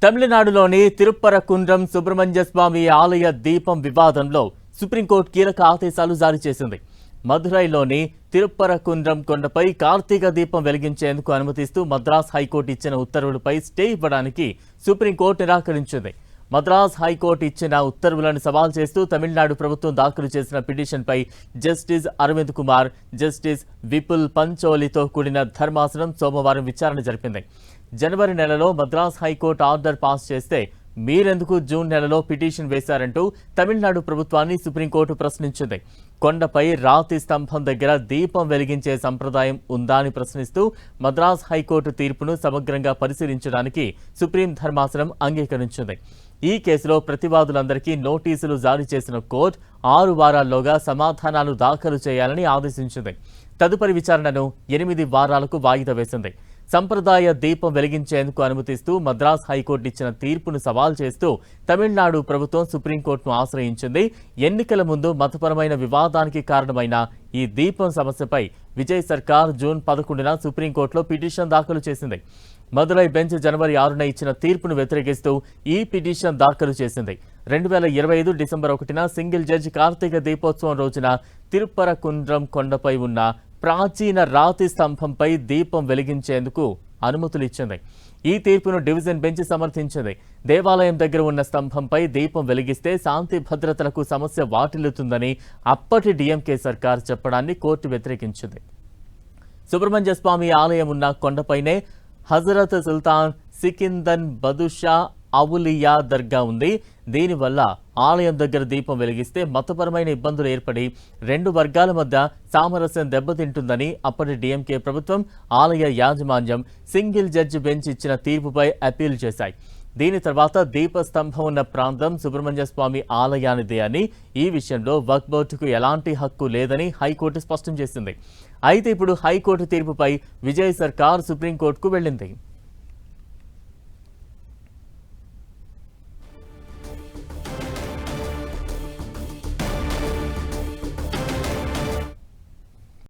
తమిళనాడులోని తిరుప్పరకుండ్రం సుబ్రహ్మణ్య స్వామి ఆలయ దీపం వివాదంలో సుప్రీంకోర్టు కీలక ఆదేశాలు జారీ చేసింది. మదురైలోని తిరుప్పరకుండ్రం కొండపై కార్తీక దీపం వెలిగించేందుకు అనుమతిస్తూ మద్రాస్ హైకోర్టు ఇచ్చిన ఉత్తర్వులపై స్టే ఇవ్వడానికి సుప్రీంకోర్టు నిరాకరించింది. మద్రాస్ హైకోర్టు ఇచ్చిన ఉత్తర్వులను సవాల్ చేస్తూ తమిళనాడు ప్రభుత్వం దాఖలు చేసిన పిటిషన్పై జస్టిస్ అరవింద్ కుమార్, జస్టిస్ విపుల్ పంచోలితో కూడిన ధర్మాసనం సోమవారం విచారణ జరిపింది. జనవరి నెలలో మద్రాస్ హైకోర్టు ఆర్డర్ పాస్ చేస్తే మీరెందుకు జూన్ నెలలో పిటిషన్ వేశారంటూ తమిళనాడు ప్రభుత్వాన్ని సుప్రీంకోర్టు ప్రశ్నించింది. కొండపై రాతి స్తంభం దగ్గర దీపం వెలిగించే సంప్రదాయం ఉందా అని ప్రశ్నిస్తూ మద్రాస్ హైకోర్టు తీర్పును సమగ్రంగా పరిశీలించడానికి సుప్రీం ధర్మాసనం అంగీకరించింది. ఈ కేసులో ప్రతివాదులందరికీ నోటీసులు జారీ చేసిన కోర్టు 6 వారాల్లోగా సమాధానాలు దాఖలు చేయాలని ఆదేశించింది. తదుపరి విచారణను 8 వారాలకు వాయిదా వేసింది. సంప్రదాయ దీపం వెలిగించేందుకు అనుమతిస్తూ మద్రాస్ హైకోర్టు ఇచ్చిన తీర్పును సవాల్ చేస్తూ తమిళనాడు ప్రభుత్వం సుప్రీంకోర్టును ఆశ్రయించింది. ఎన్నికల ముందు మతపరమైన వివాదానికి కారణమైన ఈ దీపం సమస్యపై విజయ్ సర్కార్ జూన్ 11న సుప్రీంకోర్టులో పిటిషన్ దాఖలు చేసింది. మదురై బెంచ్ జనవరి 6న ఇచ్చిన తీర్పును వ్యతిరేకిస్తూ ఈ పిటిషన్ దాఖలు చేసింది. 2025 డిసెంబర్ 1న సింగిల్ జడ్జి కార్తీక దీపోత్సవం రోజున తిరుప్పరకుండ్రం కొండపై ఉన్న ప్రాచీన రాతి స్తంభంపై దీపం వెలిగించేందుకు అనుమతులు ఇచ్చింది. ఈ తీర్పును డివిజన్ బెంచ్ సమర్థించింది. దేవాలయం దగ్గర ఉన్న స్తంభంపై దీపం వెలిగిస్తే శాంతి భద్రతలకు సమస్య వాటిల్లుతుందని అప్పటి డిఎంకే సర్కార్ చెప్పడాన్ని కోర్టు వ్యతిరేకించింది. సుబ్రహ్మణ్య స్వామి ఆలయం ఉన్న కొండపైనే హజరత్ సుల్తాన్ సికిందన్ బదుషా అవులియా దర్గా ఉంది. దీనివల్ల ఆలయం దగ్గర దీపం వెలిగిస్తే మతపరమైన ఇబ్బందులు ఏర్పడి 2 వర్గాల మధ్య సామరస్యం దెబ్బతింటుందని అప్పటి డిఎంకే ప్రభుత్వం, ఆలయ యాజమాన్యం సింగిల్ జడ్జి బెంచ్ ఇచ్చిన తీర్పుపై అప్పీల్ చేశాయి. దీని తర్వాత దీపస్తంభం ఉన్న ప్రాంతం సుబ్రహ్మణ్య స్వామి ఆలయానిదే అని, ఈ విషయంలో వక్ఫ్ బోర్డుకు ఎలాంటి హక్కు లేదని హైకోర్టు స్పష్టం చేసింది. అయితే ఇప్పుడు హైకోర్టు తీర్పుపై విజయ్ సర్కార్ సుప్రీంకోర్టుకు వెళ్లింది.